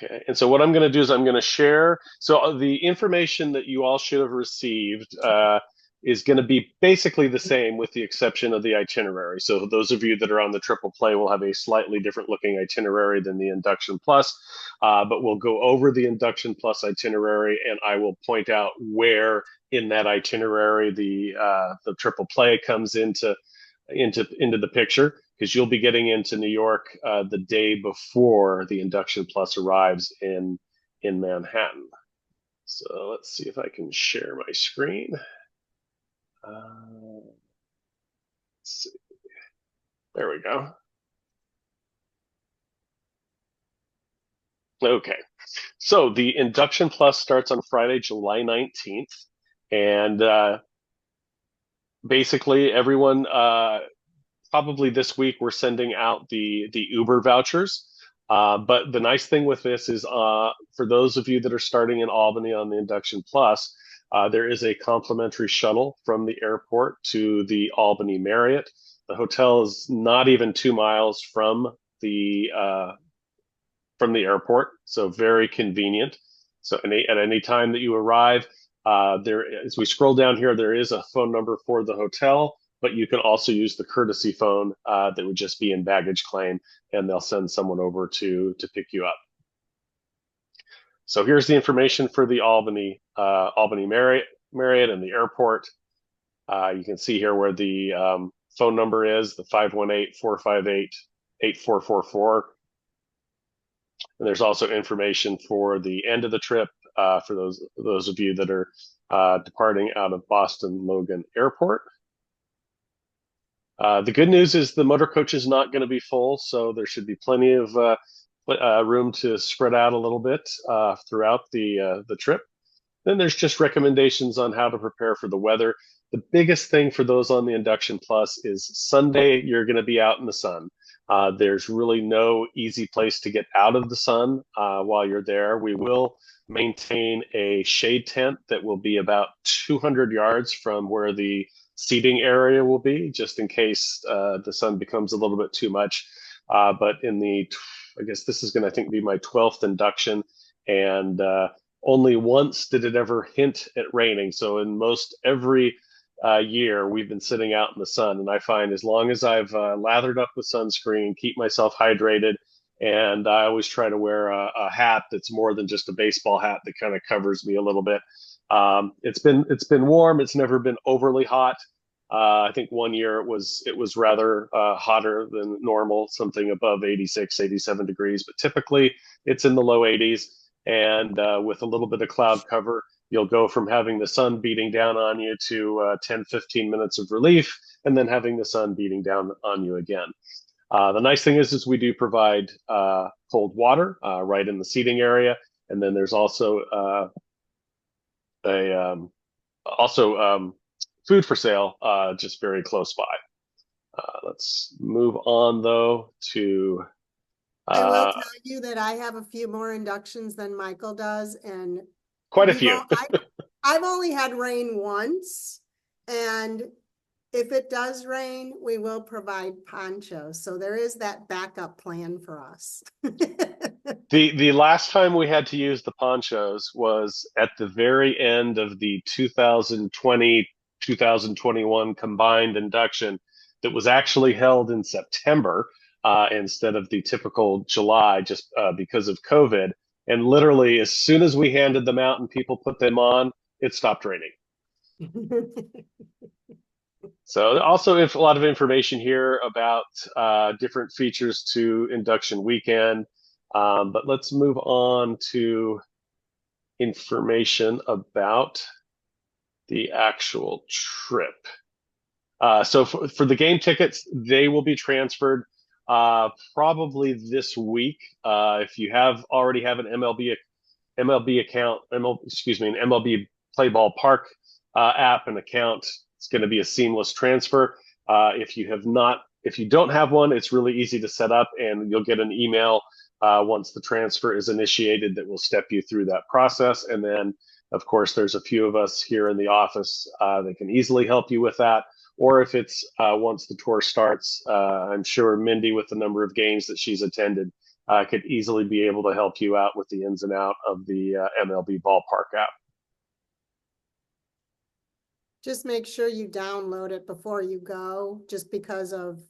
Okay, and so what I'm going to do is I'm going to share. So the information that you all should have received is going to be basically the same with the exception of the itinerary. So those of you that are on the triple play will have a slightly different looking itinerary than the Induction Plus, but we'll go over the Induction Plus itinerary and I will point out where in that itinerary the triple play comes into the picture because you'll be getting into New York the day before the Induction Plus arrives in Manhattan. So let's see if I can share my screen. Let's see. There we go. Okay. So the Induction Plus starts on Friday, July 19th. And basically, everyone probably this week we're sending out the Uber vouchers. But the nice thing with this is for those of you that are starting in Albany on the Induction Plus, there is a complimentary shuttle from the airport to the Albany Marriott. The hotel is not even 2 miles from the airport, so very convenient. So at any time that you arrive, as we scroll down here, there is a phone number for the hotel, but you can also use the courtesy phone that would just be in baggage claim, and they'll send someone over to pick you up. So here's the information for the Albany Marriott and the airport. You can see here where the phone number is, the 518-458-8444. And there's also information for the end of the trip for those of you that are departing out of Boston Logan Airport. The good news is the motor coach is not going to be full, so there should be plenty of room to spread out a little bit throughout the trip. Then there's just recommendations on how to prepare for the weather. The biggest thing for those on the Induction Plus is Sunday, you're going to be out in the sun. There's really no easy place to get out of the sun while you're there. We will maintain a shade tent that will be about 200 yards from where the seating area will be, just in case the sun becomes a little bit too much. But I guess this is going to, I think, be my 12th induction, and only once did it ever hint at raining. So in most every year, we've been sitting out in the sun, and I find as long as I've lathered up with sunscreen, keep myself hydrated, and I always try to wear a hat that's more than just a baseball hat that kind of covers me a little bit. It's been warm. It's never been overly hot. I think one year it was rather hotter than normal, something above 86, 87 degrees, but typically it's in the low 80s. And with a little bit of cloud cover, you'll go from having the sun beating down on you to 10, 15 minutes of relief, and then having the sun beating down on you again. The nice thing is we do provide cold water right in the seating area, and then there's also food for sale just very close by. Let's move on though to. I will tell you that I have a few more inductions than Michael does, and quite a few. I've only had rain once, and if it does rain, we will provide ponchos. So there is that backup plan for us. The last time we had to use the ponchos was at the very end of the 2020-2021 combined induction that was actually held in September instead of the typical July, just because of COVID. And literally, as soon as we handed them out and people put them on, it stopped raining. So also a lot of information here about different features to Induction Weekend. But let's move on to information about the actual trip. So for the game tickets, they will be transferred probably this week. If you already have an MLB account, an MLB Play Ball Park app and account, it's going to be a seamless transfer. If you don't have one, it's really easy to set up, and you'll get an email once the transfer is initiated that will step you through that process. And then, of course, there's a few of us here in the office that can easily help you with that. Or if it's once the tour starts, I'm sure Mindy, with the number of games that she's attended, could easily be able to help you out with the ins and out of the MLB Ballpark app. Just make sure you download it before you go, just because of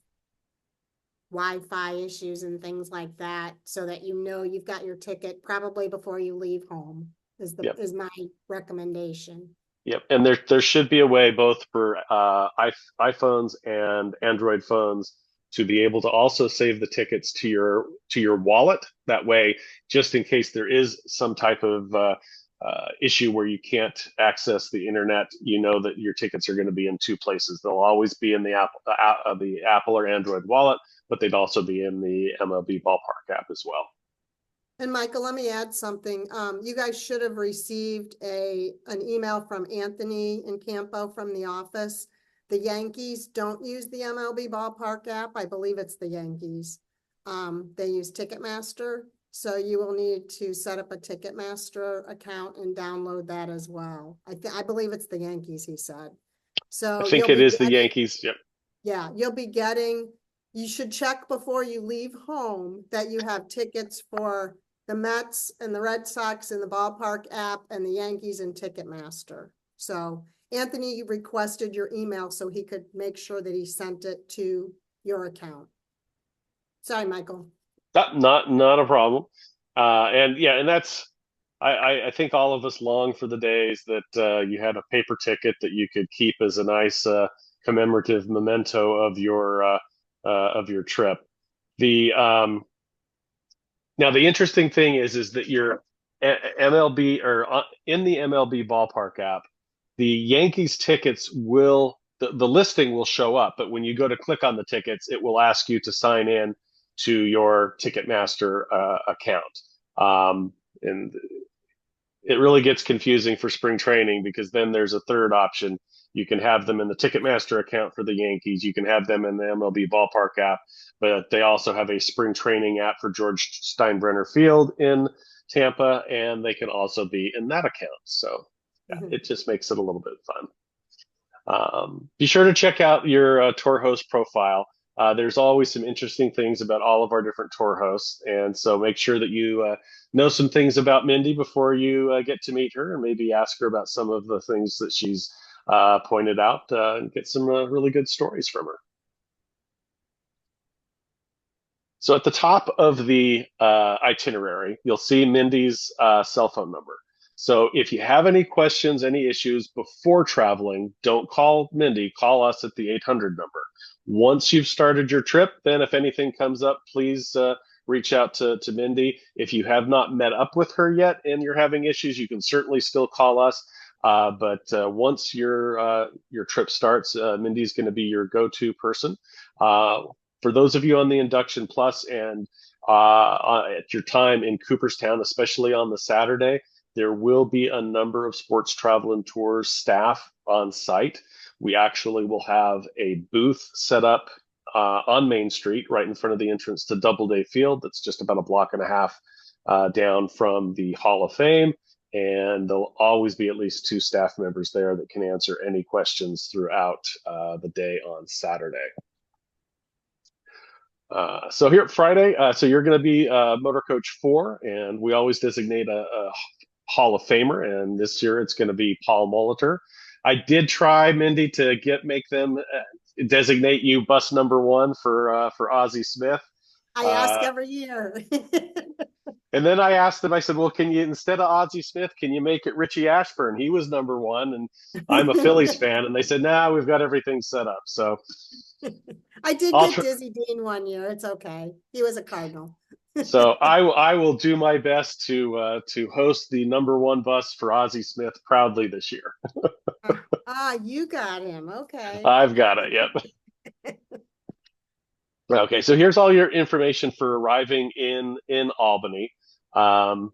Wi-Fi issues and things like that, so that you know you've got your ticket probably before you leave home Yep. is my recommendation. Yep, and there should be a way both for iPhones and Android phones to be able to also save the tickets to your wallet. That way, just in case there is some type of issue where you can't access the internet, you know that your tickets are going to be in two places. They'll always be in the Apple or Android wallet, but they'd also be in the MLB Ballpark app as well. And Michael, let me add something. You guys should have received an email from Anthony in Campo from the office. The Yankees don't use the MLB Ballpark app. I believe it's the Yankees. They use Ticketmaster. So you will need to set up a Ticketmaster account and download that as well. I believe it's the Yankees, he said. I So think you'll it be is the getting, Yankees. Yep. yeah, you should check before you leave home that you have tickets for the Mets and the Red Sox in the Ballpark app and the Yankees in Ticketmaster. So Anthony requested your email so he could make sure that he sent it to your account. Sorry, Michael. Not a problem. And yeah, and that's I think all of us long for the days that you had a paper ticket that you could keep as a nice commemorative memento of your trip. The Now the interesting thing is that your MLB or in the MLB Ballpark app, the Yankees tickets the listing will show up, but when you go to click on the tickets, it will ask you to sign in to your Ticketmaster account. And it really gets confusing for spring training because then there's a third option. You can have them in the Ticketmaster account for the Yankees. You can have them in the MLB Ballpark app, but they also have a spring training app for George Steinbrenner Field in Tampa, and they can also be in that account. So yeah, it just makes it a little bit fun. Be sure to check out your tour host profile. There's always some interesting things about all of our different tour hosts, and so make sure that you know some things about Mindy before you get to meet her, and maybe ask her about some of the things that she's pointed out, and get some really good stories from her. So at the top of the itinerary, you'll see Mindy's cell phone number. So if you have any questions, any issues before traveling, don't call Mindy, call us at the 800 number. Once you've started your trip, then if anything comes up, please reach out to Mindy. If you have not met up with her yet and you're having issues, you can certainly still call us. But once your trip starts, Mindy's going to be your go-to person. For those of you on the Induction Plus and at your time in Cooperstown, especially on the Saturday, there will be a number of Sports Travel and Tours staff on site. We actually will have a booth set up on Main Street right in front of the entrance to Doubleday Field. That's just about a block and a half down from the Hall of Fame. And there'll always be at least two staff members there that can answer any questions throughout the day on Saturday. So here Friday, so you're going to be Motor Coach 4, and we always designate a Hall of Famer, and this year it's going to be Paul Molitor. I did try, Mindy, to make them designate you bus number 1 for Ozzie Smith. I ask every year. And then I asked them, I said, well, can you, instead of Ozzie Smith, can you make it Richie Ashburn? He was number 1, and I'm a Phillies fan. And they said, nah, we've got everything set up. So I did get Dizzy Dean one year. It's okay. He was a Cardinal. So I will do my best to host the number 1 bus for Ozzie Smith proudly this year. You got him. Okay. I've got it. Yep. Okay, so here's all your information for arriving in Albany. And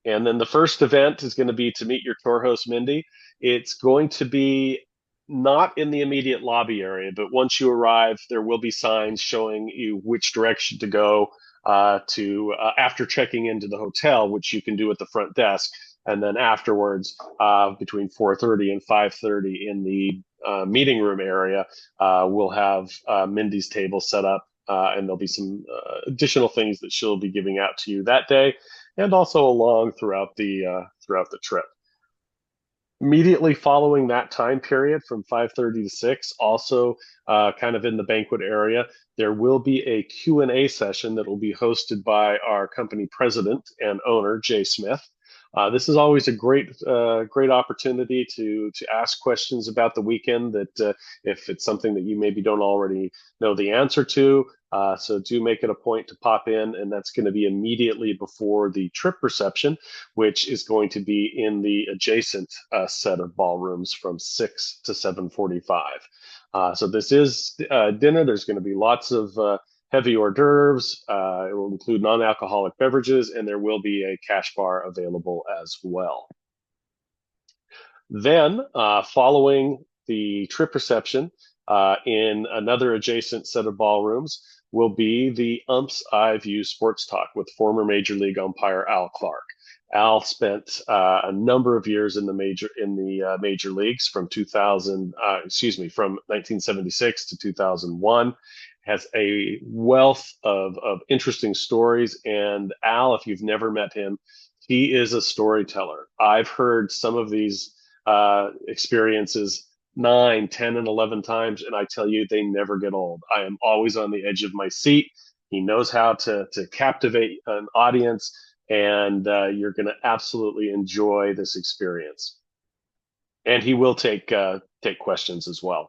then the first event is going to be to meet your tour host, Mindy. It's going to be not in the immediate lobby area, but once you arrive, there will be signs showing you which direction to go after checking into the hotel, which you can do at the front desk. And then afterwards, between 4:30 and 5:30 in the meeting room area, we'll have Mindy's table set up and there'll be some additional things that she'll be giving out to you that day, and also along throughout the trip. Immediately following that time period from 5:30 to 6, also kind of in the banquet area, there will be a Q&A session that will be hosted by our company president and owner, Jay Smith. This is always a great opportunity to ask questions about the weekend that if it's something that you maybe don't already know the answer to. So do make it a point to pop in, and that's going to be immediately before the trip reception, which is going to be in the adjacent set of ballrooms from 6 to 7:45. So this is dinner. There's going to be lots of heavy hors d'oeuvres. It will include non-alcoholic beverages, and there will be a cash bar available as well. Then, following the trip reception, in another adjacent set of ballrooms will be the Umps Eye View Sports Talk with former Major League umpire Al Clark. Al spent a number of years in the major leagues from 1976 to 2001. Has a wealth of interesting stories. And Al, if you've never met him, he is a storyteller. I've heard some of these experiences 9, 10, and 11 times, and I tell you, they never get old. I am always on the edge of my seat. He knows how to captivate an audience, and you're going to absolutely enjoy this experience. And he will take questions as well.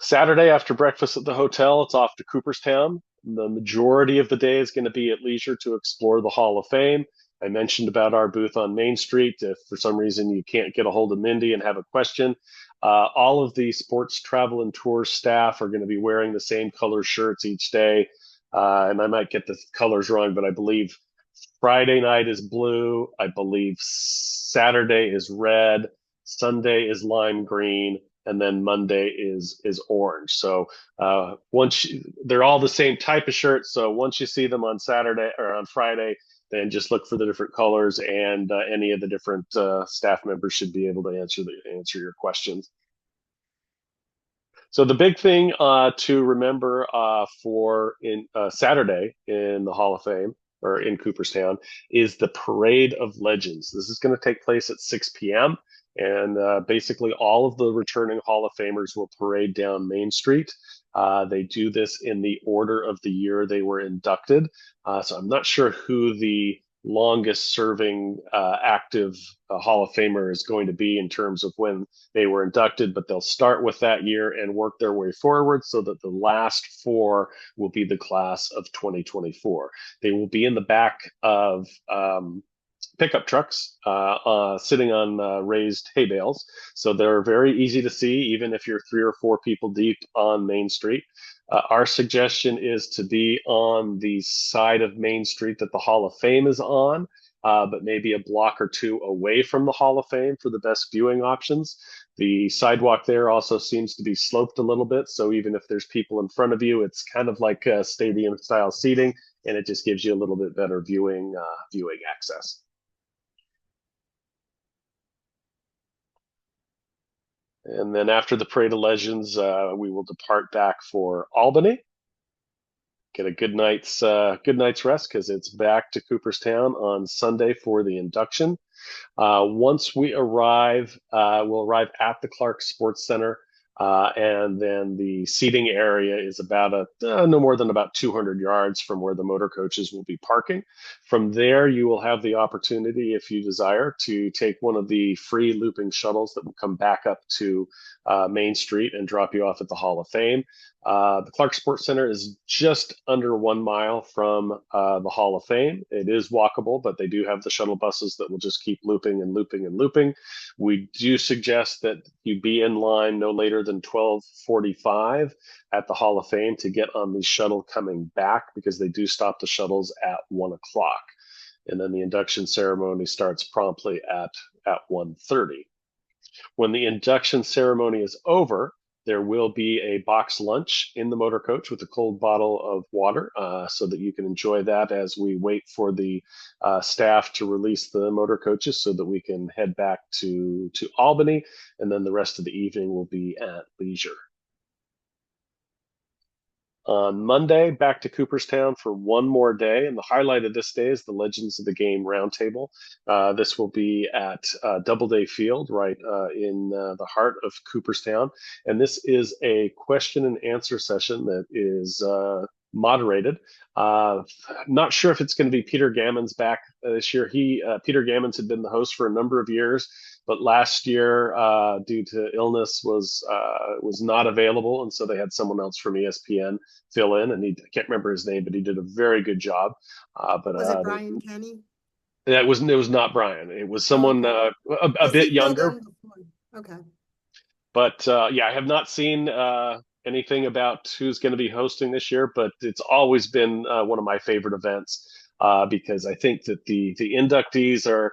Saturday after breakfast at the hotel, it's off to Cooperstown. The majority of the day is going to be at leisure to explore the Hall of Fame. I mentioned about our booth on Main Street. If for some reason you can't get a hold of Mindy and have a question, all of the sports travel and tour staff are going to be wearing the same color shirts each day. And I might get the colors wrong, but I believe Friday night is blue. I believe Saturday is red. Sunday is lime green, and then Monday is orange. So they're all the same type of shirt. So once you see them on Saturday or on Friday, then just look for the different colors, and any of the different staff members should be able to answer your questions. So the big thing to remember for in Saturday in the Hall of Fame or in Cooperstown is the Parade of Legends. This is going to take place at 6 p.m. And basically all of the returning Hall of Famers will parade down Main Street. They do this in the order of the year they were inducted. So I'm not sure who the longest serving active Hall of Famer is going to be in terms of when they were inducted, but they'll start with that year and work their way forward so that the last 4 will be the class of 2024. They will be in the back of pickup trucks sitting on raised hay bales. So they're very easy to see, even if you're 3 or 4 people deep on Main Street. Our suggestion is to be on the side of Main Street that the Hall of Fame is on, but maybe a block or 2 away from the Hall of Fame for the best viewing options. The sidewalk there also seems to be sloped a little bit, so even if there's people in front of you, it's kind of like stadium-style seating, and it just gives you a little bit better viewing access. And then after the Parade of Legends, we will depart back for Albany. Get a good night's rest because it's back to Cooperstown on Sunday for the induction. Once we arrive, we'll arrive at the Clark Sports Center, and then the seating area is about no more than about 200 yards from where the motor coaches will be parking. From there, you will have the opportunity, if you desire, to take one of the free looping shuttles that will come back up to Main Street and drop you off at the Hall of Fame. The Clark Sports Center is just under 1 mile from the Hall of Fame. It is walkable, but they do have the shuttle buses that will just keep looping and looping and looping. We do suggest that you be in line no later than 12:45 at the Hall of Fame to get on the shuttle coming back, because they do stop the shuttles at 1 o'clock. And then the induction ceremony starts promptly at 1:30. When the induction ceremony is over, there will be a box lunch in the motor coach with a cold bottle of water, so that you can enjoy that as we wait for the staff to release the motor coaches so that we can head back to Albany, and then the rest of the evening will be at leisure. On Monday, back to Cooperstown for one more day. And the highlight of this day is the Legends of the Game Roundtable. This will be at Doubleday Field, right in the heart of Cooperstown. And this is a question and answer session that is moderated. Uh, Not sure if it's going to be Peter Gammons back this year. Peter Gammons had been the host for a number of years, but last year, due to illness, was not available, and so they had someone else from ESPN fill in, and I can't remember his name, but he did a very good job. But Was it Brian Kenny? it was not Brian. It was Oh, someone okay. a Because bit he filled younger. in before. Okay. But yeah, I have not seen anything about who's going to be hosting this year, but it's always been one of my favorite events because I think that the inductees are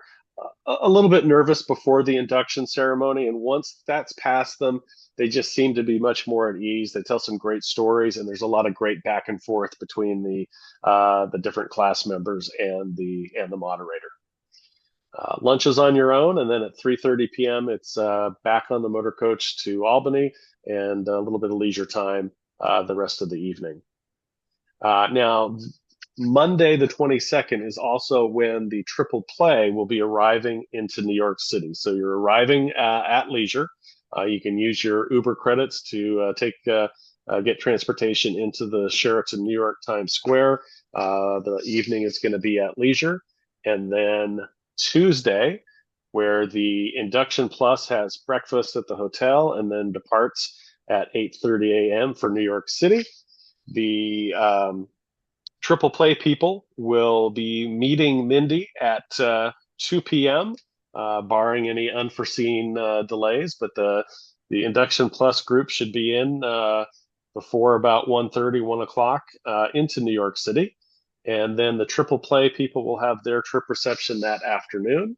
a little bit nervous before the induction ceremony, and once that's past them, they just seem to be much more at ease. They tell some great stories, and there's a lot of great back and forth between the different class members and the moderator. Lunch is on your own, and then at 3:30 p.m. it's back on the motor coach to Albany, and a little bit of leisure time the rest of the evening. Now, Monday the 22nd is also when the triple play will be arriving into New York City. So you're arriving at leisure. You can use your Uber credits to get transportation into the Sheraton New York Times Square. The evening is going to be at leisure, and then Tuesday, where the Induction Plus has breakfast at the hotel and then departs at 8:30 a.m. for New York City. The Triple Play people will be meeting Mindy at 2 p.m., barring any unforeseen delays. But the Induction Plus group should be in before about 1:30, 1 o'clock into New York City. And then the Triple Play people will have their trip reception that afternoon.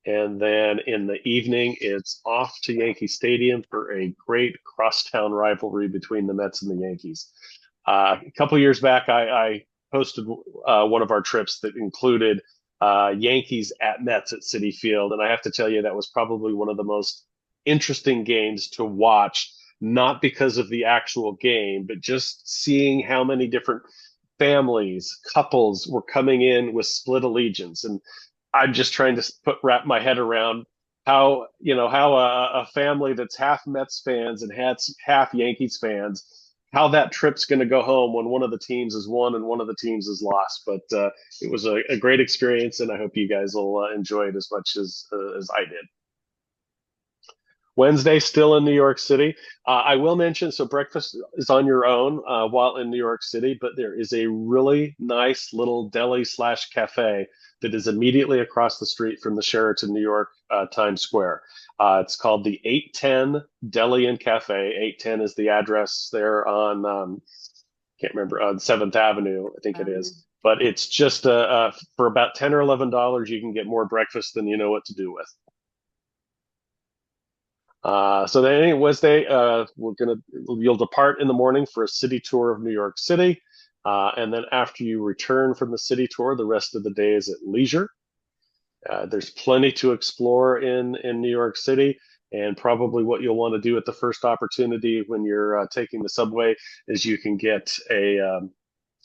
And then in the evening, it's off to Yankee Stadium for a great crosstown rivalry between the Mets and the Yankees. A couple years back, I hosted one of our trips that included Yankees at Mets at Citi Field, and I have to tell you that was probably one of the most interesting games to watch. Not because of the actual game, but just seeing how many different families, couples were coming in with split allegiance, and I'm just trying to wrap my head around how a family that's half Mets fans and half Yankees fans, how that trip's going to go home when one of the teams is won and one of the teams is lost. But it was a great experience, and I hope you guys will enjoy it as much as I did. Wednesday, still in New York City. I will mention, so breakfast is on your own while in New York City, but there is a really nice little deli slash cafe that is immediately across the street from the Sheraton New York Times Square. It's called the 810 Deli and Cafe. 810 is the address there on, can't remember, on 7th Avenue, I think it is. But it's just for about 10 or $11, you can get more breakfast than you know what to do with. So then Wednesday, you'll depart in the morning for a city tour of New York City. And then after you return from the city tour, the rest of the day is at leisure. There's plenty to explore in New York City. And probably what you'll want to do at the first opportunity when you're taking the subway is you can get a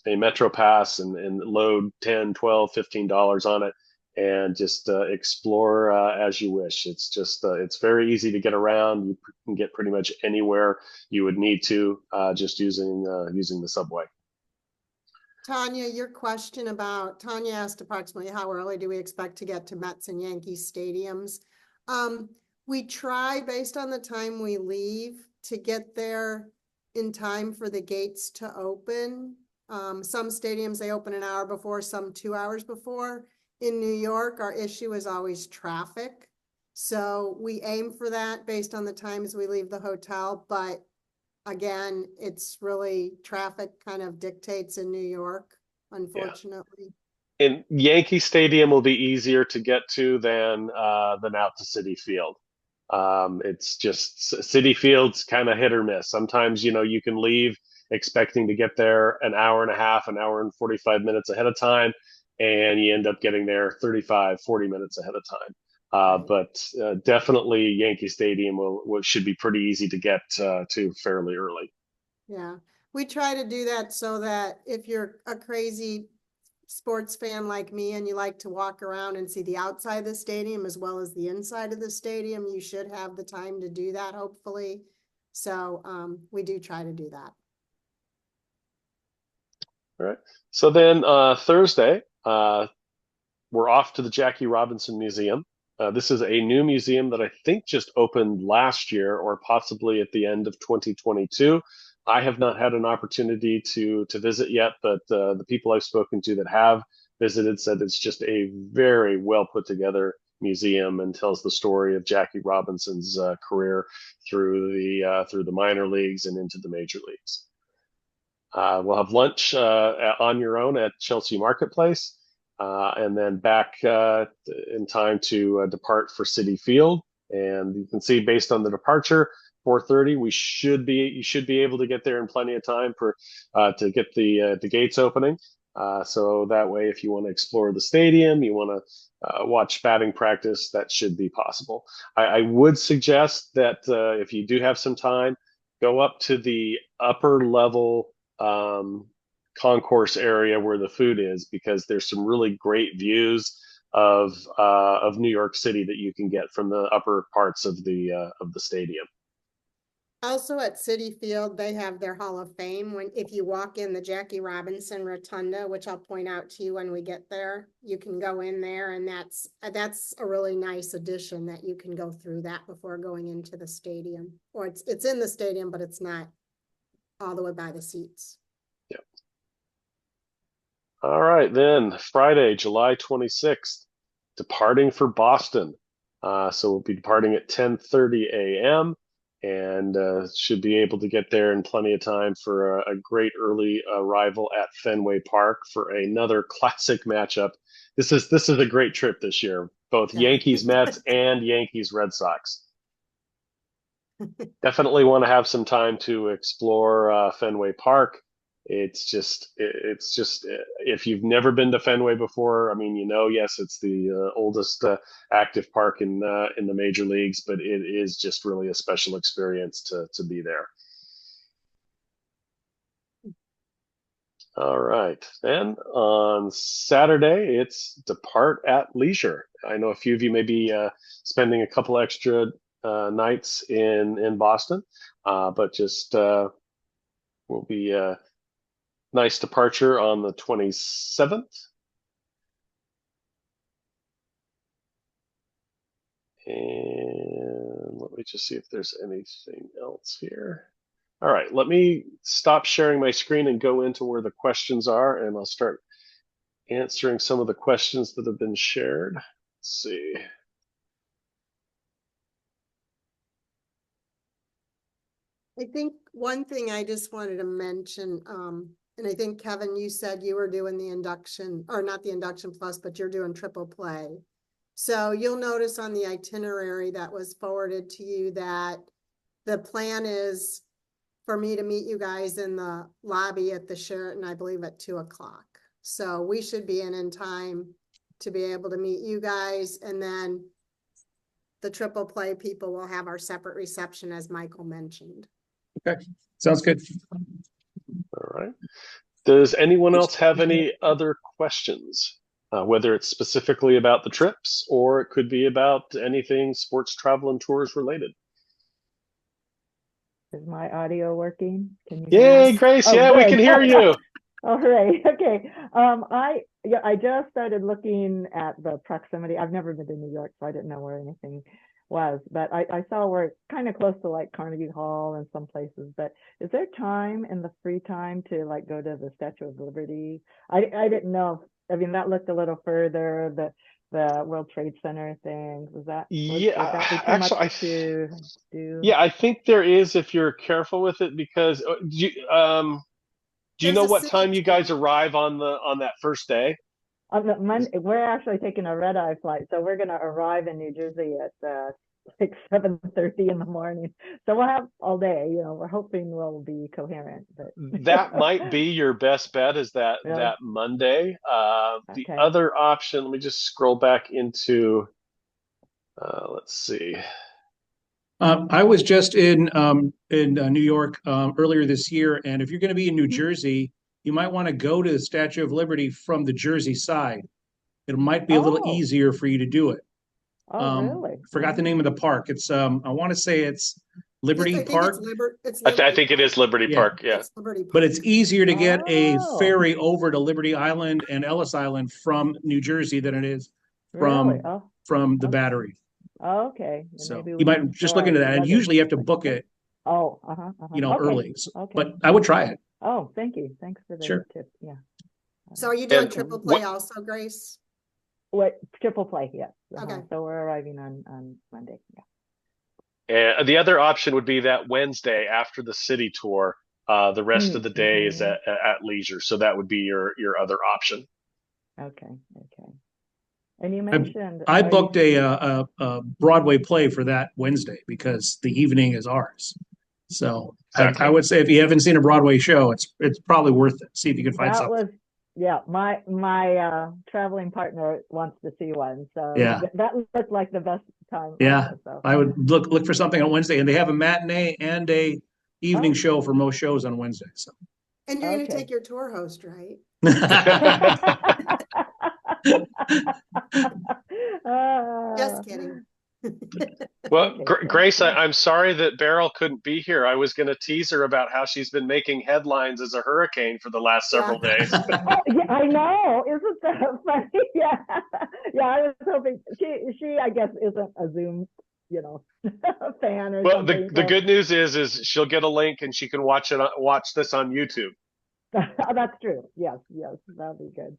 Metro Pass and load 10, 12, $15 on it and just explore as you wish. It's very easy to get around. You can get pretty much anywhere you would need to just using the subway. Tanya, your question about, Tanya asked approximately how early do we expect to get to Mets and Yankees stadiums? We try, based on the time we leave, to get there in time for the gates to open. Some stadiums, they open an hour before, some 2 hours before. In New York, our issue is always traffic. So we aim for that based on the times we leave the hotel. But again, it's really traffic kind of dictates in New York, unfortunately. Yeah. And Yankee Stadium will be easier to get to than out to Citi Field. It's just Citi Field's kind of hit or miss. Sometimes, you can leave expecting to get there an hour and a half, an hour and 45 minutes ahead of time, and you end up getting there 35, 40 minutes ahead of time. But definitely Yankee Stadium should be pretty easy to get to fairly early. Yeah. We try to do that so that if you're a crazy sports fan like me and you like to walk around and see the outside of the stadium as well as the inside of the stadium, you should have the time to do that, hopefully. So we do try to do that. All right. So then Thursday, we're off to the Jackie Robinson Museum. This is a new museum that I think just opened last year or possibly at the end of 2022. I have not had an opportunity to visit yet, but the people I've spoken to that have visited said it's just a very well put together museum and tells the story of Jackie Robinson's career through the minor leagues and into the major leagues. We'll have lunch on your own at Chelsea Marketplace, and then back in time to depart for Citi Field. And you can see, based on the departure, 4:30, you should be able to get there in plenty of time for to get the gates opening. So that way, if you want to explore the stadium, you want to watch batting practice, that should be possible. I would suggest that if you do have some time, go up to the upper level concourse area where the food is, because there's some really great views of New York City that you can get from the upper parts of the stadium. Also at Citi Field, they have their Hall of Fame. When if you walk in the Jackie Robinson Rotunda, which I'll point out to you when we get there, you can go in there, and that's a really nice addition that you can go through that before going into the stadium. Or it's in the stadium, but it's not all the way by the seats. Yep. All right, then Friday, July 26th, departing for Boston. So we'll be departing at 10:30 a.m. and should be able to get there in plenty of time for a great early arrival at Fenway Park for another classic matchup. This is a great trip this year, both Yeah. Yankees Mets and Yankees Red Sox. Definitely want to have some time to explore Fenway Park. It's just if you've never been to Fenway before, I mean, yes, it's the oldest active park in the major leagues, but it is just really a special experience to be there. All right. Then on Saturday, it's depart at leisure. I know a few of you may be spending a couple extra nights in Boston, but just will be a nice departure on the 27th. And let me just see if there's anything else here. All right, let me stop sharing my screen and go into where the questions are, and I'll start answering some of the questions that have been shared. Let's see. I think one thing I just wanted to mention, and I think Kevin, you said you were doing the induction, or not the induction plus, but you're doing triple play. So you'll notice on the itinerary that was forwarded to you that the plan is for me to meet you guys in the lobby at the Sheraton, I believe at 2:00. So we should be in time to be able to meet you guys. And then the triple play people will have our separate reception, as Michael mentioned. Okay, sounds good. All right. Does anyone else have any other questions? Whether it's specifically about the trips or it could be about anything sports, travel, and tours related. Is my audio working? Can you Yay, hear me? Grace! Oh, Yeah, we can good. hear you. All right. Okay. I just started looking at the proximity. I've never been to New York, so I didn't know where anything was, but I saw where it's kind of close to like Carnegie Hall and some places. But is there time in the free time to like go to the Statue of Liberty? I didn't know. I mean, that looked a little further. The World Trade Center thing, would that be too Actually, much to do? yeah, I think there is if you're careful with it, because do you There's know a what city time you guys tour. arrive on that first day? On the Monday, we're actually taking a red-eye flight, so we're going to arrive in New Jersey at like 7:30 in the morning. So we'll have all day. We're hoping we'll be coherent. But That might be your best bet, is really, that Monday. The okay. other option, let me just scroll back into let's see. I was just in New York earlier this year, and if you're going to be in New Jersey, you might want to go to the Statue of Liberty from the Jersey side. It might be a little Oh, easier for you to do it. oh, really? Forgot the name of the park. It's I want to say it's I Liberty think it's Park. It's I Liberty think it Park. is Liberty Yeah, Park. Yeah. It's Liberty but Park. it's easier to get a Oh, ferry over to Liberty Island and Ellis Island from New Jersey than it is really? Oh, from the okay. Battery. Okay. Then So maybe you we might can just show look our into that. And luggage. usually you have to book it, Oh, Okay. early. Okay. But I would try it. Oh, thank you. Thanks for the Sure. tip. Yeah. So are you doing And triple what play also, Grace? What triple play? Yes. Okay. So we're arriving on Monday. Yeah. And the other option would be that Wednesday after the city tour. The rest of the day is Mm-hmm. at leisure, so that would be your other option. Okay. Okay. And you I, mentioned, I are you? booked a Broadway play for that Wednesday because the evening is ours. So I Exactly. would say if you haven't seen a Broadway show, it's probably worth it. See if you can find That something. was, yeah, my traveling partner wants to see one, so Yeah. that looked like the best time Yeah. also. So, I would look for something on Wednesday, and they have a matinee and a evening oh, show for most shows on Wednesday. So And you're going to okay. take your tour host, right? Just kidding. Well, Okay, sounds Grace, good. I'm sorry that Beryl couldn't be here. I was going to tease her about how she's been making headlines as a hurricane for the last Yeah. several days. Oh, yeah, I know. Isn't that funny? Yeah, yeah. I was hoping she I guess isn't a Zoom, fan or Well, something. the So good news is she'll get a link and she can watch this on YouTube. that's true. Yes, yes, that'd be good.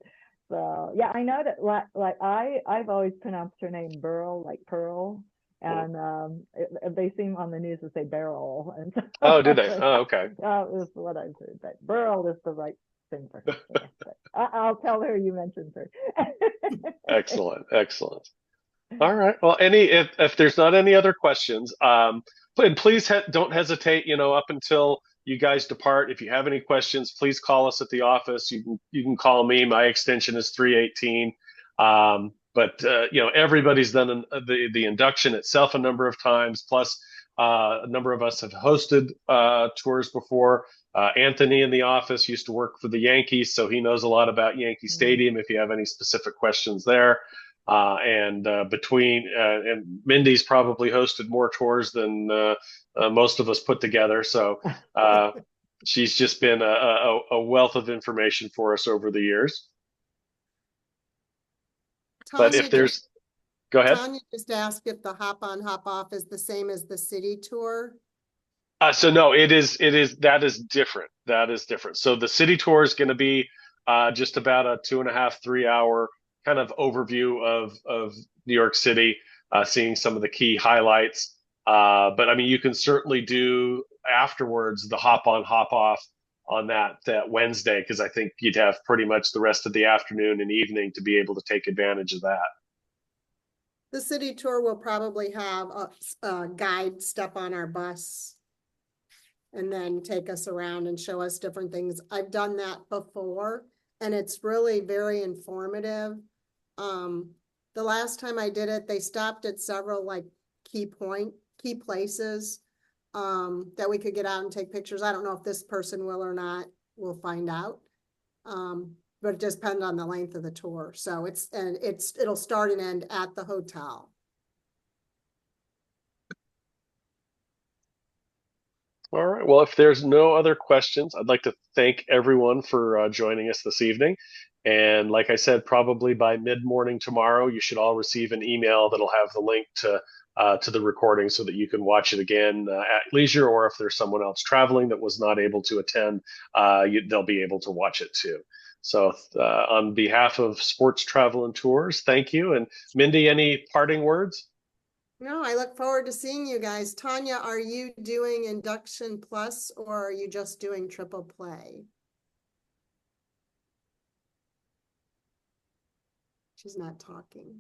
So yeah, I know that like I've always pronounced her name Burl, like Pearl, and they seem on the news to say Beryl, and Oh, did they? Oh, okay. that is what I've heard. But Burl is the right thing for her. So, but I'll tell her you mentioned her. Excellent, excellent. All right. Well, if there's not any other questions, and please don't hesitate. Up until you guys depart, if you have any questions, please call us at the office. You can call me. My extension is 318. But everybody's done the induction itself a number of times. Plus, a number of us have hosted tours before. Anthony in the office used to work for the Yankees, so he knows a lot about Yankee Stadium. If you have any specific questions there. And Mindy's probably hosted more tours than most of us put together. So she's just been a wealth of information for us over the years. But if there's, go ahead. Tanya just asked if the hop on, hop off is the same as the city tour. So no, that is different. That is different. So the city tour is going to be just about a 2.5, 3 hour kind of overview of New York City, seeing some of the key highlights. But I mean, you can certainly do afterwards the hop on, hop off on that Wednesday, because I think you'd have pretty much the rest of the afternoon and evening to be able to take advantage of that. The city tour will probably have a guide step on our bus and then take us around and show us different things. I've done that before, and it's really very informative. The last time I did it, they stopped at several like key places that we could get out and take pictures. I don't know if this person will or not. We'll find out. But it just depends on the length of the tour. So it'll start and end at the hotel. All right. Well, if there's no other questions, I'd like to thank everyone for joining us this evening. And like I said, probably by mid-morning tomorrow, you should all receive an email that'll have the link to the recording so that you can watch it again at leisure, or if there's someone else traveling that was not able to attend, they'll be able to watch it too. So on behalf of Sports Travel and Tours, thank you. And Mindy, any parting words? No, I look forward to seeing you guys. Tanya, are you doing Induction Plus or are you just doing triple play? She's not talking.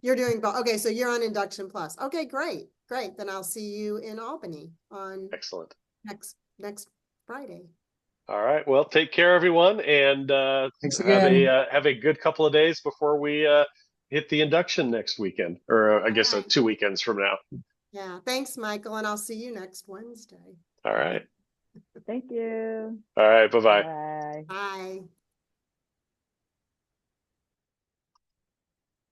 You're doing both. Okay, so you're on Induction Plus. Okay, great. Great. Then I'll see you in Albany on Excellent. next Friday. All right. Well, take care, everyone, and Thanks again. have a good couple of days before we hit the induction next weekend, or I guess Alright. 2 weekends from now. Yeah, thanks, Michael, and I'll see you next Wednesday. All right. Thank you. All right. Bye bye. Bye. Bye.